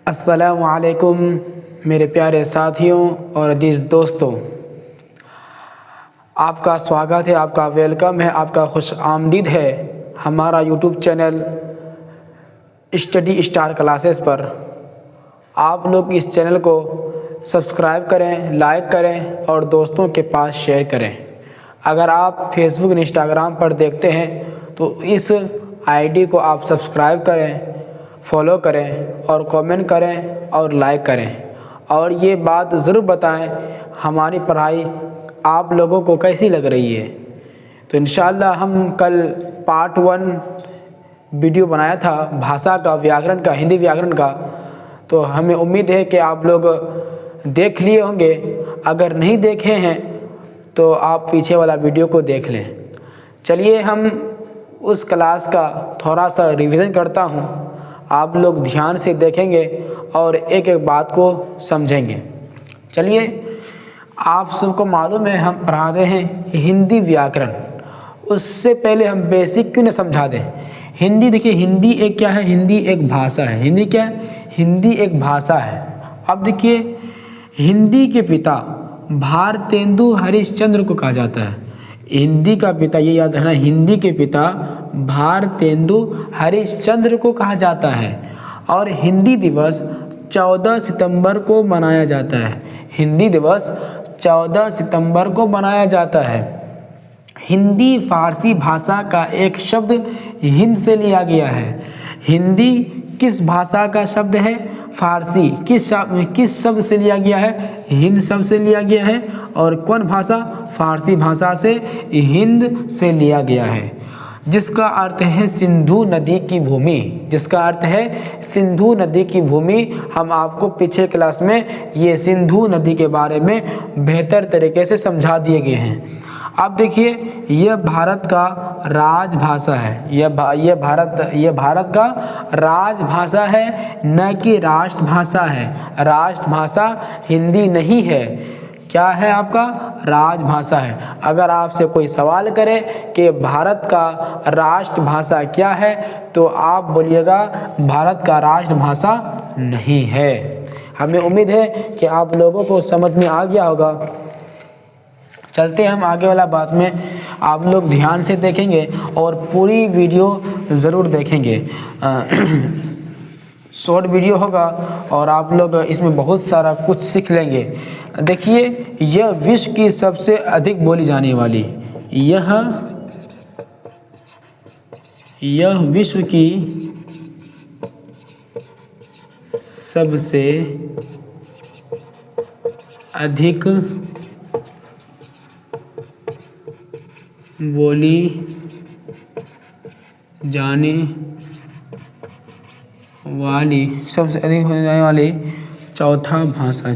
अस्सलामु अलैकुम मेरे प्यारे साथियों और अजीज़ दोस्तों, आपका स्वागत है, आपका वेलकम है, आपका खुश आमदीद है हमारा YouTube channel study star classes पर। आप लोग इस चैनल को सब्सक्राइब करें, लाइक करें और दोस्तों के पास शेयर करें। अगर आप फेसबुक और इंस्टाग्राम पर देखते हैं तो इस आईडी को आप सब्सक्राइब करें, फॉलो करें और कमेंट करें और लाइक करें। और ये बात ज़रूर बताएं हमारी पढ़ाई आप लोगों को कैसी लग रही है। तो इंशाअल्लाह हम कल पार्ट 1 वीडियो बनाया था भाषा का, व्याकरण का, हिंदी व्याकरण का। तो हमें उम्मीद है कि आप लोग देख लिए होंगे। अगर नहीं देखे हैं तो आप पीछे वाला वीडियो को देख लें। चलिए हम उस क्लास का थोड़ा सा रिवीजन करता हूँ, आप लोग ध्यान से देखेंगे और एक एक बात को समझेंगे। चलिए, आप सबको मालूम है हम पढ़ाते हैं हिंदी व्याकरण। उससे पहले हम बेसिक क्यों न समझा दें। हिंदी देखिए, हिंदी एक क्या है, हिंदी एक भाषा है। हिंदी क्या है, हिंदी एक भाषा है। अब देखिए, हिंदी के पिता भारतेंदु हरिश्चंद्र को कहा जाता है। हिंदी का पिता, ये याद रखना, हिंदी के पिता भारतेंदु हरिश्चंद्र को कहा जाता है। और हिंदी दिवस 14 सितंबर को मनाया जाता है। हिंदी दिवस 14 सितंबर को मनाया जाता है। हिंदी फारसी भाषा का एक शब्द हिंद से लिया गया है। हिंदी किस भाषा का शब्द है? फारसी। किस शब्द से लिया गया है? हिंद शब्द से लिया गया है। और कौन भाषा? फारसी भाषा से, हिंद से लिया गया है, जिसका अर्थ है सिंधु नदी की भूमि। जिसका अर्थ है सिंधु नदी की भूमि। हम आपको पिछले क्लास में ये सिंधु नदी के बारे में बेहतर तरीके से समझा दिए गए हैं। अब देखिए, यह भारत का राजभाषा है। यह भारत का राजभाषा है, न कि राष्ट्रभाषा है। राष्ट्रभाषा हिंदी नहीं है। क्या है आपका? राजभाषा है। अगर आपसे कोई सवाल करे कि भारत का राष्ट्रभाषा क्या है, तो आप बोलिएगा भारत का राष्ट्रभाषा नहीं है। हमें उम्मीद है कि आप लोगों को समझ में आ गया होगा। चलते हैं हम आगे वाला बात में। आप लोग ध्यान से देखेंगे और पूरी वीडियो ज़रूर देखेंगे। शॉर्ट वीडियो होगा और आप लोग इसमें बहुत सारा कुछ सीख लेंगे। देखिए, यह विश्व की सबसे अधिक बोली जाने वाली, यह विश्व की सबसे अधिक बोली जाने वाली, सबसे अधिक होने जाने वाली चौथा भाषा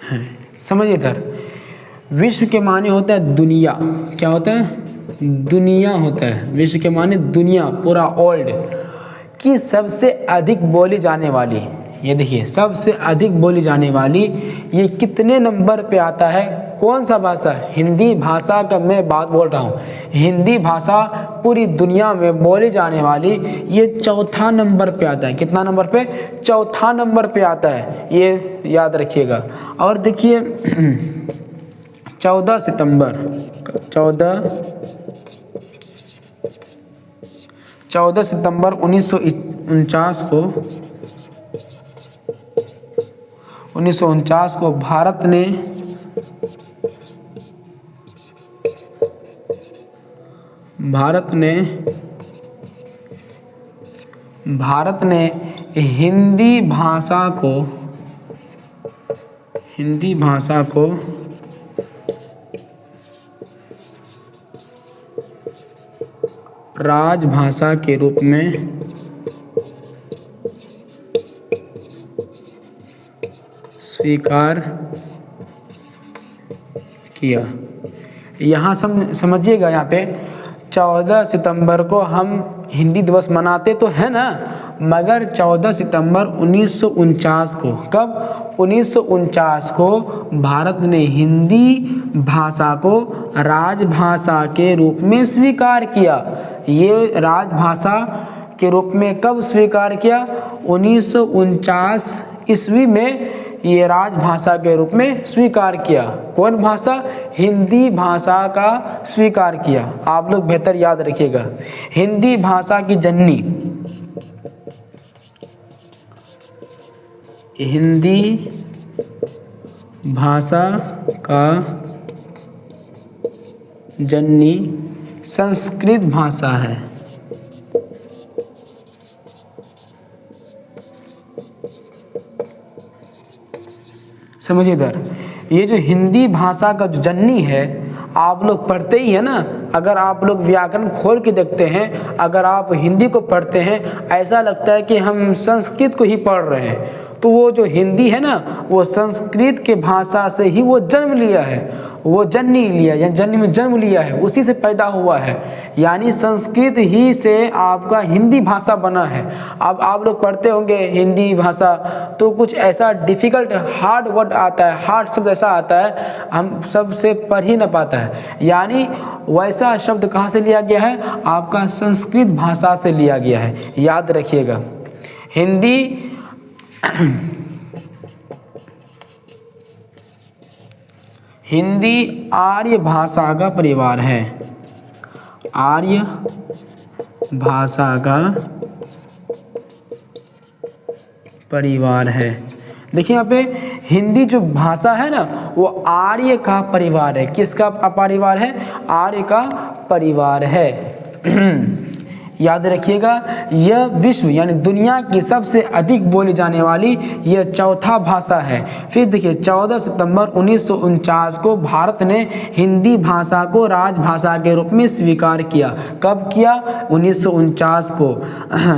है। समझिए इधर, विश्व के माने होता है दुनिया। क्या होता है? दुनिया होता है। विश्व के माने दुनिया, पूरा वर्ल्ड की सबसे अधिक बोली जाने वाली। ये देखिए, सबसे अधिक बोली जाने वाली, ये कितने नंबर पे आता है? कौन सा भाषा? हिंदी भाषा का मैं बात बोल रहा हूँ। हिंदी भाषा पूरी दुनिया में बोली जाने वाली ये चौथा नंबर पे आता है। कितना नंबर पे? चौथा नंबर पे आता है, ये याद रखिएगा। और देखिए 14 सितंबर 1949 को भारत ने हिंदी भाषा को राजभाषा के रूप में स्वीकार किया। यहाँ समझिएगा, यहाँ पे 14 सितंबर को हम हिंदी दिवस मनाते तो है ना, मगर 14 सितंबर 1949 को, कब 1949 को भारत ने हिंदी भाषा को राजभाषा के रूप में स्वीकार किया। ये राजभाषा के रूप में कब स्वीकार किया? 1949 ईस्वी में ये राजभाषा के रूप में स्वीकार किया। कौन भाषा? हिंदी भाषा का स्वीकार किया। आप लोग बेहतर याद रखिएगा, हिंदी भाषा की जननी, हिंदी भाषा का जननी संस्कृत भाषा है। समझिए इधर, ये जो हिंदी भाषा का जो जननी है, आप लोग पढ़ते ही है ना, अगर आप लोग व्याकरण खोल के देखते हैं, अगर आप हिंदी को पढ़ते हैं, ऐसा लगता है कि हम संस्कृत को ही पढ़ रहे हैं। तो वो जो हिंदी है ना, वो संस्कृत के भाषा से ही वो जन्म लिया है, वो जननी लिया या जन्म में जन्म लिया है, उसी से पैदा हुआ है। यानी संस्कृत ही से आपका हिंदी भाषा बना है। अब आप लोग पढ़ते होंगे हिंदी भाषा, तो कुछ ऐसा डिफ़िकल्ट हार्ड वर्ड आता है, हार्ड शब्द ऐसा आता है हम सबसे पढ़ ही ना पाता है। यानी वैसा शब्द कहाँ से लिया गया है? आपका संस्कृत भाषा से लिया गया है, याद रखिएगा। हिंदी हिंदी आर्य भाषा का परिवार है, आर्य भाषा का परिवार है। देखिए यहाँ पे हिंदी जो भाषा है ना, वो आर्य का परिवार है। किसका परिवार है? आर्य का परिवार है। याद रखिएगा, यह विश्व यानी दुनिया की सबसे अधिक बोली जाने वाली यह चौथा भाषा है। फिर देखिए 14 सितंबर 1949 को भारत ने हिंदी भाषा को राजभाषा के रूप में स्वीकार किया। कब किया? 1949 को।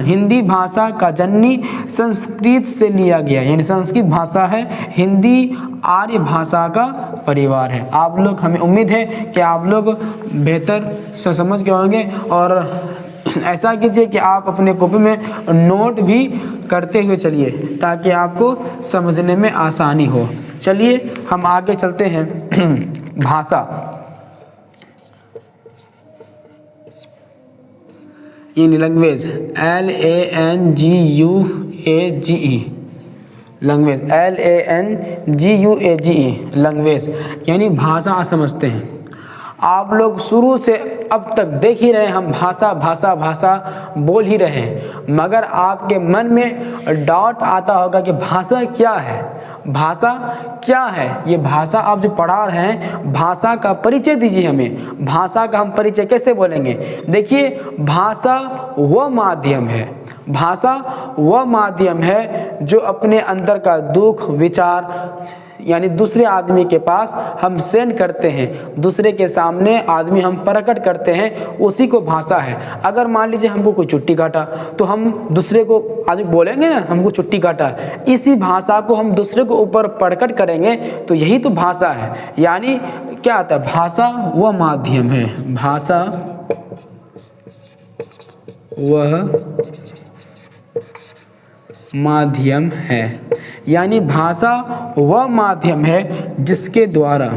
हिंदी भाषा का जननी संस्कृत से लिया गया, यानी संस्कृत भाषा है, हिंदी आर्य भाषा का परिवार है। आप लोग, हमें उम्मीद है कि आप लोग बेहतर समझ के होंगे, और ऐसा कीजिए कि आप अपने कॉपी में नोट भी करते हुए चलिए, ताकि आपको समझने में आसानी हो। चलिए हम आगे चलते हैं। भाषा, in language, LANGUAGE, language, LANGUAGE, language यानी भाषा समझते हैं। आप लोग शुरू से अब तक देख ही रहे हैं, हम भाषा भाषा भाषा बोल ही रहे हैं, मगर आपके मन में डाउट आता होगा कि भाषा क्या है, भाषा क्या है। ये भाषा आप जो पढ़ा रहे हैं, भाषा का परिचय दीजिए हमें। भाषा का हम परिचय कैसे बोलेंगे? देखिए, भाषा वह माध्यम है, भाषा वह माध्यम है जो अपने अंदर का दुख विचार यानी दूसरे आदमी के पास हम सेंड करते हैं, दूसरे के सामने आदमी हम प्रकट करते हैं, उसी को भाषा है। अगर मान लीजिए हमको कोई चुट्टी काटा, तो हम दूसरे को आदमी बोलेंगे ना, हमको चुट्टी काटा, इसी भाषा को हम दूसरे को ऊपर प्रकट करेंगे, तो यही तो भाषा है। यानी क्या आता है? भाषा वह माध्यम है, भाषा वह माध्यम है। यानी भाषा वह माध्यम है जिसके द्वारा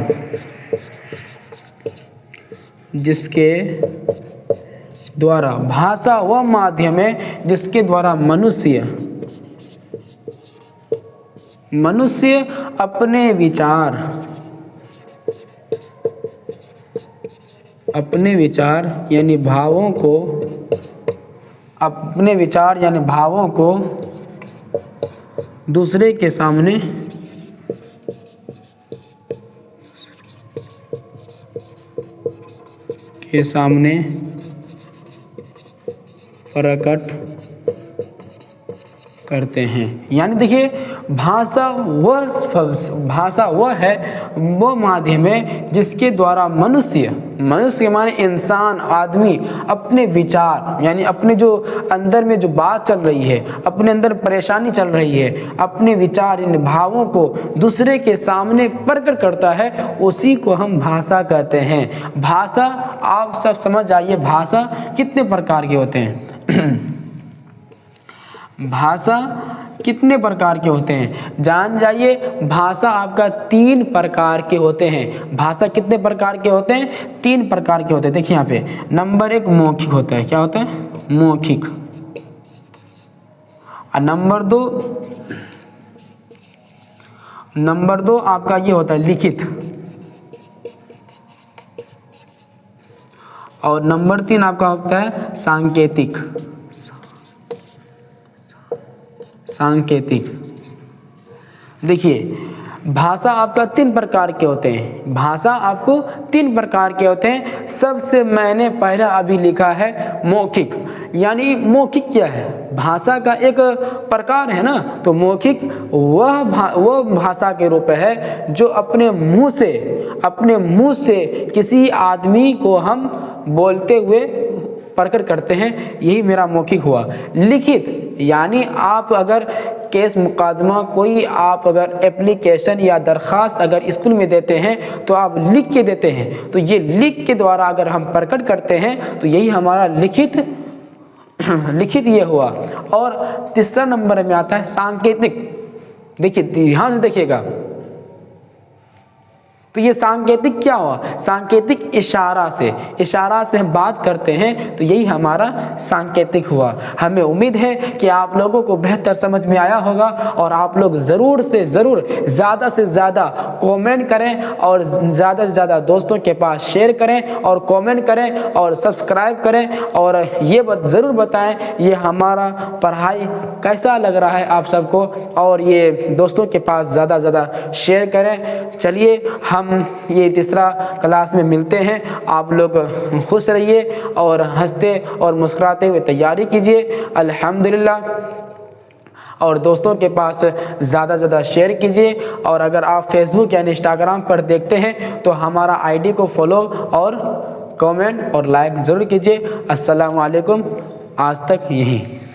भाषा वह माध्यम है जिसके द्वारा मनुष्य अपने विचार यानी भावों को दूसरे के सामने प्रकट करते हैं। यानी देखिए, भाषा वह है, वो माध्यम है जिसके द्वारा मनुष्य माने इंसान, आदमी अपने विचार यानी अपने जो अंदर में जो बात चल रही है, अपने अंदर परेशानी चल रही है, अपने विचार इन भावों को दूसरे के सामने प्रकट करता है, उसी को हम भाषा कहते हैं। भाषा आप सब समझ आइए, भाषा कितने प्रकार के होते हैं। भाषा कितने प्रकार के होते हैं? जान जाइए, भाषा आपका 3 प्रकार के होते हैं। भाषा कितने प्रकार के होते हैं? 3 प्रकार के होते हैं। देखिए यहाँ पे नंबर 1 मौखिक होता है। क्या होता है? मौखिक। और नंबर दो आपका ये होता है लिखित। और नंबर 3 आपका होता है सांकेतिक। देखिए, भाषा आपका 3 प्रकार के होते हैं। भाषा आपको 3 प्रकार के होते हैं। सबसे मैंने पहला अभी लिखा है मौखिक। यानी मौखिक क्या है? भाषा का एक प्रकार है ना। तो मौखिक वह भाषा के रूप है जो अपने मुंह से किसी आदमी को हम बोलते हुए प्रकट करते हैं, यही मेरा मौखिक हुआ। लिखित यानी आप अगर केस मुकदमा कोई आप अगर एप्लीकेशन या दरख्वास्त अगर स्कूल में देते हैं तो आप लिख के देते हैं, तो ये लिख के द्वारा अगर हम प्रकट करते हैं तो यही हमारा लिखित ये हुआ। और तीसरा नंबर में आता है सांकेतिक। देखिए ध्यान से देखिएगा, तो ये सांकेतिक क्या हुआ? सांकेतिक इशारा से हम बात करते हैं, तो यही हमारा सांकेतिक हुआ। हमें उम्मीद है कि आप लोगों को बेहतर समझ में आया होगा और आप लोग ज़रूर से ज़्यादा से ज़्यादा कमेंट करें और ज़्यादा से ज़्यादा दोस्तों के पास शेयर करें और कमेंट करें और सब्सक्राइब करें। और ये ज़रूर बताएं ये हमारा पढ़ाई कैसा लग रहा है आप सबको, और ये दोस्तों के पास ज़्यादा से ज़्यादा शेयर करें। चलिए हम ये तीसरा क्लास में मिलते हैं। आप लोग खुश रहिए और हंसते और मुस्कुराते हुए तैयारी कीजिए। अल्हम्दुलिल्लाह। और दोस्तों के पास ज़्यादा से ज़्यादा शेयर कीजिए। और अगर आप फेसबुक या इंस्टाग्राम पर देखते हैं तो हमारा आईडी को फॉलो और कमेंट और लाइक ज़रूर कीजिए। अस्सलाम वालेकुम। आज तक यही।